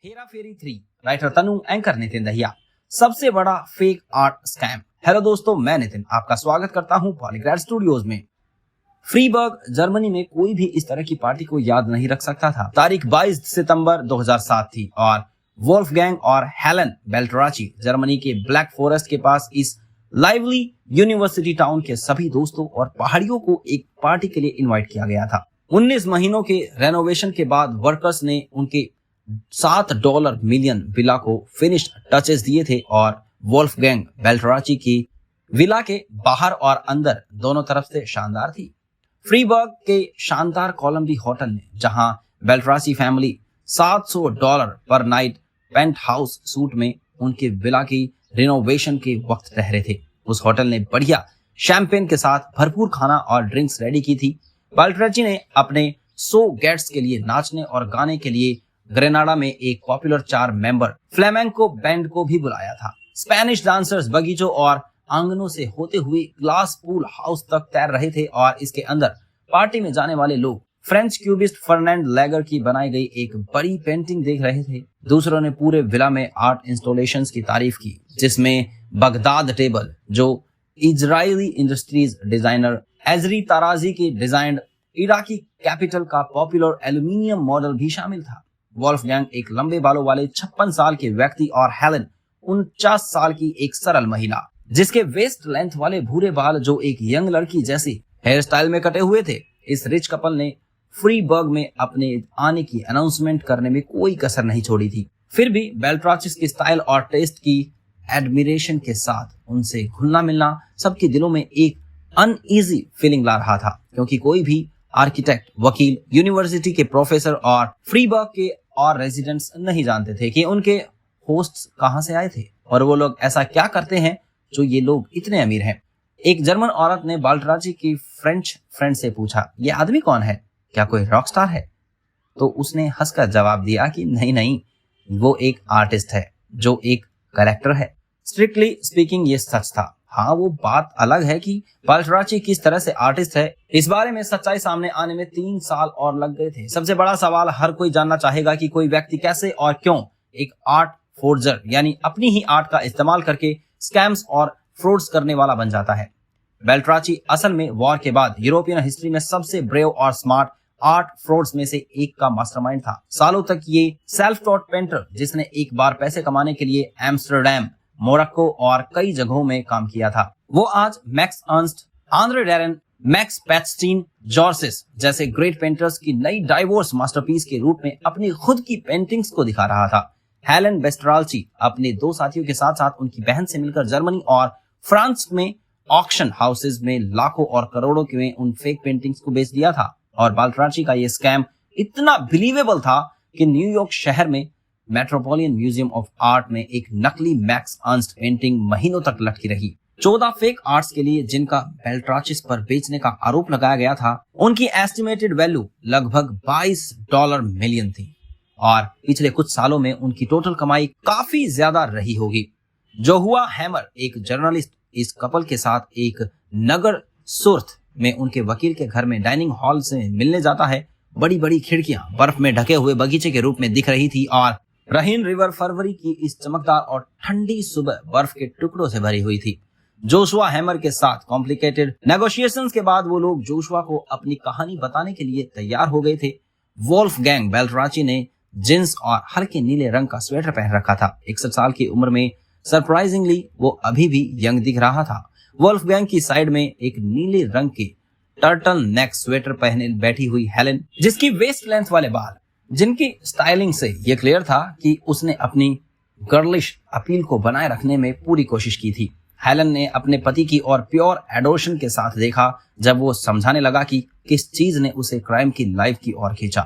हेरा फेरी 3 writer तनु, anchor Nitin Dahiya. सबसे बड़ा fake art scam. Hello दोस्तों, मैं नितिन आपका स्वागत करता हूं पॉलीग्राफ स्टूडियोज में। फ्रीबर्ग जर्मनी में कोई भी इस तरह की पार्टी को याद नहीं रख सकता था। तारीख 22 सितंबर 2007 थी और वोल्फगैंग और हेलन बेल्ट्राची जर्मनी के ब्लैक फॉरेस्ट के पास इस लाइवली यूनिवर्सिटी टाउन के सभी दोस्तों और पहाड़ियों को एक पार्टी के लिए इनवाइट किया गया था। 19 महीनों के रेनोवेशन के बाद वर्कर्स ने उनके $7 मिलियन विला को फिनिश्ड टचेस दिए थे और वोल्फगैंग बेल्ट्राची की विला के बाहर और अंदर दोनों तरफ से शानदार थी। फ्रीबर्ग के शानदार कोलंबी होटल ने, जहां बेल्ट्राची फैमिली $700 पर नाइट पेंट हाउस सूट में उनके विला की रिनोवेशन के वक्त ठहरे थे, उस होटल ने बढ़िया शैंपेन के साथ भरपूर खाना और ड्रिंक्स रेडी की थी। बेल्ट्राची ने अपने 100 गेस्ट्स के लिए नाचने और गाने के लिए ग्रेनाडा में एक पॉपुलर 4 मेंबर फ्लेमेंको बैंड को भी बुलाया था। स्पेनिश डांसर्स बगीचों और आंगनों से होते हुए ग्लास पूल हाउस तक तैर रहे थे और इसके अंदर पार्टी में जाने वाले लोग फ्रेंच क्यूबिस्ट फर्नांड लेगर की बनाई गई एक बड़ी पेंटिंग देख रहे थे। दूसरों ने पूरे विला में आर्ट इंस्टॉलेशंस की तारीफ की, जिसमें बगदाद टेबल, जो इजरायली इंडस्ट्रीज डिजाइनर एजरी ताराजी की डिजाइंड इराकी कैपिटल का पॉपुलर एल्यूमिनियम मॉडल भी शामिल था। वोल्फगैंग एक लंबे बालों वाले 56 साल के व्यक्ति और हेलन 49 साल की एक सरल महिला, जिसके वेस्ट लेंथ वाले भूरे बाल जो एक यंग लड़की जैसी हेयर स्टाइल में कटे हुए थे। इस रिच कपल ने फ्रीबर्ग में अपने आने की अनाउंसमेंट करने में कोई कसर नहीं छोड़ी थी। फिर भी बेल्ट्राचिस की स्टाइल और टेस्ट की एडमिरेशन के साथ उनसे घुलना मिलना सबके दिलों में एक अनईजी फीलिंग ला रहा था, क्योंकि कोई भी आर्किटेक्ट, वकील, यूनिवर्सिटी के प्रोफेसर और फ्रीबर्ग के और रेजिडेंट्स नहीं जानते थे कि उनके होस्ट्स कहां से आए थे और वो लोग ऐसा क्या करते हैं जो ये लोग इतने अमीर हैं। एक जर्मन औरत ने बेल्ट्राची की फ्रेंच फ्रेंड से पूछा, ये आदमी कौन है, क्या कोई रॉक स्टार है? तो उसने हंसकर जवाब दिया कि नहीं, वो एक आर्टिस्ट है जो एक कलेक्टर है। स्ट्रिक्टली स्पीकिंग ये सच था। हाँ, वो बात अलग है कि बेल्ट्राची किस तरह से आर्टिस्ट है। इस बारे में सच्चाई सामने आने में 3 साल और लग गए थे। सबसे बड़ा सवाल हर कोई जानना चाहेगा कि कोई व्यक्ति कैसे और क्यों एक आर्ट फोर्जर यानी अपनी ही आर्ट का इस्तेमाल करके स्कैम्स और फ्रॉड्स करने वाला बन जाता है। बेल्ट्राची असल में वॉर के बाद यूरोपियन हिस्ट्री में सबसे ब्रेव और स्मार्ट आर्ट फ्रॉड्स में से एक का मास्टरमाइंड था। सालों तक ये सेल्फ टॉट पेंटर, जिसने एक बार पैसे कमाने के लिए एम्स्टर्डम, मोरक्को और कई जगहों में काम किया था, वो आज Max Ernst, Andre Derain, Max Pechstein, जॉर्सिस जैसे ग्रेट पेंटर्स की नई डाइवोर्स मास्टरपीस के रूप में अपनी खुद की पेंटिंग्स को दिखा रहा था। हेलन बेस्ट्राल्ची अपने 2 साथियों के साथ साथ उनकी बहन से मिलकर जर्मनी और फ्रांस में ऑक्शन हाउसेज में लाखों और करोड़ों में उन फेक पेंटिंग्स को बेच दिया था। और बेल्ट्राची का ये स्कैम इतना बिलीवेबल था कि न्यूयॉर्क शहर में मेट्रोपोलिटन म्यूजियम ऑफ आर्ट में एक नकली मैक्स अर्नस्ट पेंटिंग महीनों तक लटकी रही। 14 फेक आर्ट्स के लिए जिनका बेल्ट्राचिस पर बेचने का आरोप लगाया गया था, उनकी एस्टिमेटेड वैल्यू लगभग $22 मिलियन थी और पिछले कुछ सालों में उनकी टोटल कमाई काफी ज्यादा रही होगी। जोहुआ हैमर, एक जर्नलिस्ट, इस कपल के साथ एक नगर सुर्थ में उनके वकील के घर में डाइनिंग हॉल से मिलने जाता है। बड़ी बड़ी खिड़कियां बर्फ में ढके हुए बगीचे के रूप में दिख रही थी और रहीन रिवर फरवरी की इस चमकदार और ठंडी सुबह बर्फ के टुकड़ों से भरी हुई थी। जोशुआ हैमर के साथ कॉम्प्लिकेटेड नेगोशिएशंस के बाद वो लोग जोशुआ को अपनी कहानी बताने के लिए तैयार हो गए थे। वोल्फगैंग बेल्ट्राची ने जींस और हल्के नीले रंग का स्वेटर पहन रखा था। 61 साल की उम्र में सरप्राइजिंगली वो अभी भी यंग दिख रहा था। वोल्फगैंग की साइड में एक नीले रंग के टर्टल नेक स्वेटर पहने बैठी हुई हेलन, जिसकी वेस्ट लेंथ वाले बाल, जिनकी स्टाइलिंग से ये क्लियर था कि उसने अपनी गर्लिश अपील को बनाए रखने में पूरी कोशिश की थी। हेलन ने अपने पति की और प्योर एडोशन के साथ देखा जब वो समझाने लगा कि किस चीज ने उसे क्राइम की लाइफ की ओर खींचा।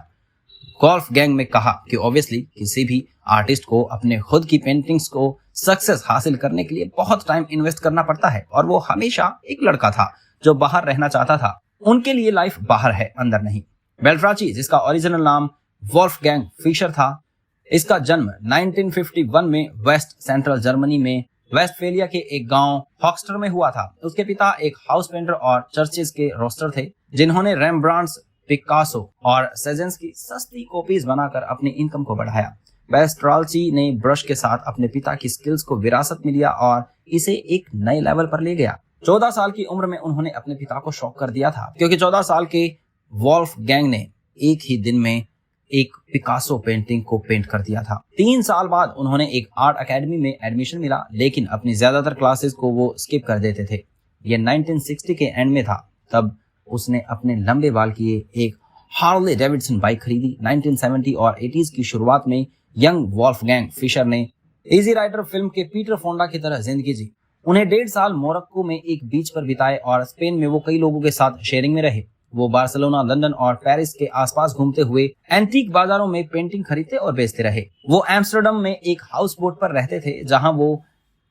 वोल्फगैंग में कहा कि ऑब्वियसली किसी भी आर्टिस्ट को अपने खुद की पेंटिंग्स को सक्सेस हासिल करने के लिए बहुत टाइम इन्वेस्ट करना पड़ता है और वो हमेशा एक लड़का था जो बाहर रहना चाहता था। उनके लिए लाइफ बाहर है, अंदर नहीं। बेल्ट्राची, जिसका ओरिजिनल नाम वोल्फगैंग फिशर था, इसका जन्म 1951 में वेस्ट सेंट्रल जर्मनी में वेस्टफेलिया के एक गांव हॉक्स्टर में हुआ था। उसके पिता एक हाउस पेंटर और चर्चेज के रोस्टर थे, जिन्होंने रेम्ब्रांड्स, पिकासो और सेजेंस की सस्ती कॉपीज बनाकर अपनी इनकम को बढ़ाया। बेस्ट्राल्ची ने ब्रश के साथ अपने पिता की स्किल्स को विरासत में लिया और इसे एक नए लेवल पर ले गया। 14 साल की उम्र में उन्होंने अपने पिता को शॉक कर दिया था, क्योंकि 14 साल के वोल्फगैंग ने एक ही दिन में एक पिकासो पेंटिंग को पेंट कर दिया था। 3 साल बाद उन्होंने एक आर्ट एकेडमी में एडमिशन मिला, लेकिन अपनी ज्यादातर क्लासेस को वो स्किप कर देते थे। ये 1960 के एंड में था। तब उसने अपने लंबे बाल किए एक हार्ले डेविडसन बाइक खरीदी। 1970 और 80s की शुरुआत में यंग वोल्फगैंग फिशर ने इजी राइडर फिल्म के पीटर फोंडा की तरह जिंदगी जी। उन्हें 1.5 साल मोरक्को में एक बीच पर बिताए और स्पेन में वो कई लोगों के साथ शेयरिंग में रहे। वो बार्सिलोना, लंदन और पेरिस के आसपास घूमते हुए एंटीक बाजारों में पेंटिंग खरीदते और बेचते रहे। वो एम्स्टर्डम में एक हाउस बोट पर रहते थे, जहां वो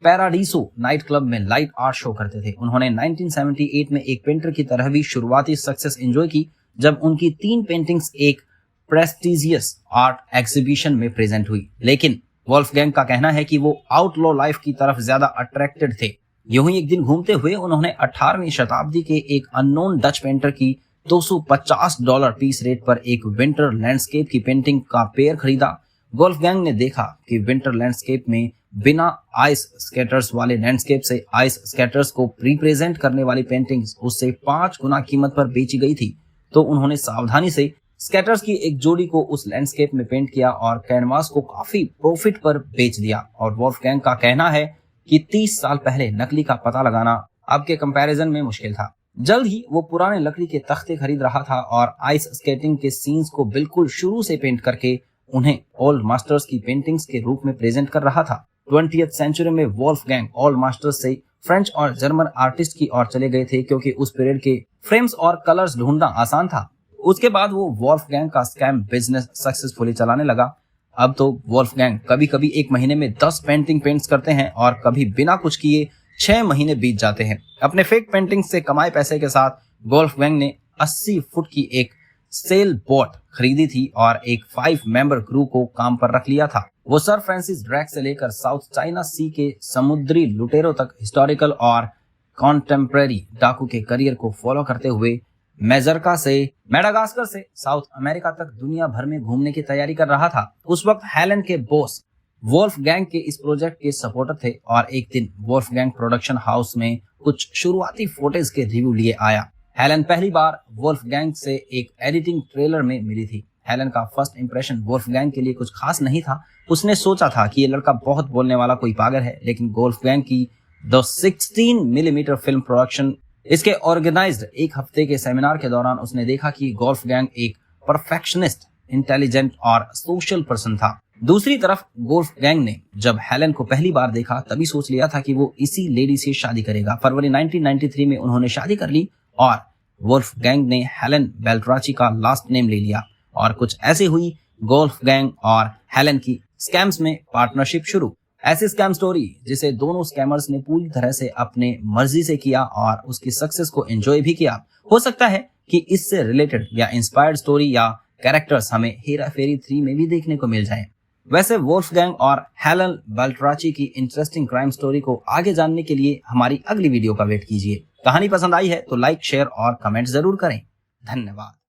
पैराडीसो नाइट क्लब में लाइट आर्ट शो करते थे। उन्होंने 1978 में एक पेंटर की तरह भी शुरुआती सक्सेस एंजॉय की, जब उनकी 3 पेंटिंग्स एक प्रेस्टिजियस आर्ट एग्जीबिशन में प्रेजेंट हुई। लेकिन वोल्फगैंग का कहना है कि वो आउटलॉ लाइफ की तरफ ज्यादा अट्रैक्टेड थे। यूं ही एक दिन घूमते हुए उन्होंने 18वीं शताब्दी के एक अननोन डच पेंटर की $250 पीस रेट पर एक विंटर लैंडस्केप की पेंटिंग का पेयर खरीदा। वोल्फगैंग ने देखा कि विंटर लैंडस्केप में बिना आइस स्केटर्स वाले लैंडस्केप से आइस स्केटर्स को रिप्रेजेंट करने वाली पेंटिंग्स उससे 5 गुना कीमत पर बेची गई थी। तो उन्होंने सावधानी से स्केटर्स की एक जोड़ी को उस लैंडस्केप में पेंट किया और कैनवास को काफी प्रॉफिट पर बेच दिया। और वोल्फगैंग का कहना है कि 30 साल पहले नकली का पता लगाना अब के कंपैरिजन में मुश्किल था। जल्द ही वो पुराने लकड़ी के तख्ते खरीद रहा था और आइस स्केटिंग के सीन्स को बिल्कुल शुरू से पेंट करके उन्हें ओल्ड मास्टर्स की पेंटिंग्स के रूप में प्रेजेंट कर रहा था। 20th सेंचुरी में वोल्फगैंग ओल्ड मास्टर्स से फ्रेंच और जर्मन आर्टिस्ट की ओर चले गए थे, क्योंकि उस पीरियड के फ्रेम्स और कलर्स ढूंढना आसान था। उसके बाद वो वोल्फगैंग का स्कैम बिजनेस सक्सेसफुली चलाने लगा। अब तो वोल्फगैंग कभी कभी एक महीने में 10 पेंटिंग पेंट्स करते हैं और कभी बिना कुछ किए 6 महीने बीत जाते हैं। अपने फेक पेंटिंग से कमाए पैसे के साथ वोल्फगैंग ने 80 फुट की एक सेल बोट खरीदी थी और एक 5 मेंबर क्रू को काम पर रख लिया था। वो सर फ्रांसिस ड्रैक से लेकर साउथ चाइना सी के समुद्री लुटेरों तक हिस्टोरिकल और कॉन्टेम्परेरी डाकू के करियर को फॉलो करते हुए मेडागास्कर से साउथ अमेरिका तक दुनिया भर में घूमने की तैयारी कर रहा था। उस वक्त हेलन के बॉस वोल्फगैंग के इस प्रोजेक्ट के सपोर्टर थे और एक दिन वोल्फगैंग प्रोडक्शन हाउस में कुछ शुरुआती फुटेज के रिव्यू लिए आया। हेलन पहली बार वोल्फगैंग से एक एडिटिंग ट्रेलर में मिली थी। हेलन का फर्स्ट इंप्रेशन वोल्फगैंग के लिए कुछ खास नहीं था। उसने सोचा था कि ये लड़का बहुत बोलने वाला कोई पागल है, लेकिन वोल्फगैंग की द 16 मिलीमीटर फिल्म प्रोडक्शन इसके ऑर्गेनाइज्ड एक हफ्ते के सेमिनार के दौरान उसने देखा कि वोल्फगैंग एक परफेक्शनिस्ट, इंटेलिजेंट और सोशल पर्सन था। दूसरी तरफ वोल्फगैंग ने जब हेलन को पहली बार देखा तभी सोच लिया था कि वो इसी लेडी से शादी करेगा। फरवरी 1993 में उन्होंने शादी कर ली और वोल्फगैंग ने हेलन बेल्ट्राची का लास्ट नेम ले लिया और कुछ ऐसे हुई वोल्फगैंग और हेलन की स्कैम्स में पार्टनरशिप शुरू। ऐसी स्कैम स्टोरी जिसे दोनों स्कैमर्स ने पूरी तरह से अपने मर्जी से किया और उसकी सक्सेस को एंजॉय भी किया। हो सकता है कि इससे रिलेटेड या इंस्पायर्ड स्टोरी या कैरेक्टर्स हमें हेरा फेरी 3 में भी देखने को मिल जाएं। वैसे वोल्फगैंग और हेलन बेल्ट्राची की इंटरेस्टिंग क्राइम स्टोरी को आगे जानने के लिए हमारी अगली वीडियो का वेट कीजिए। कहानी पसंद आई है तो लाइक, शेयर और कमेंट जरूर करें। धन्यवाद।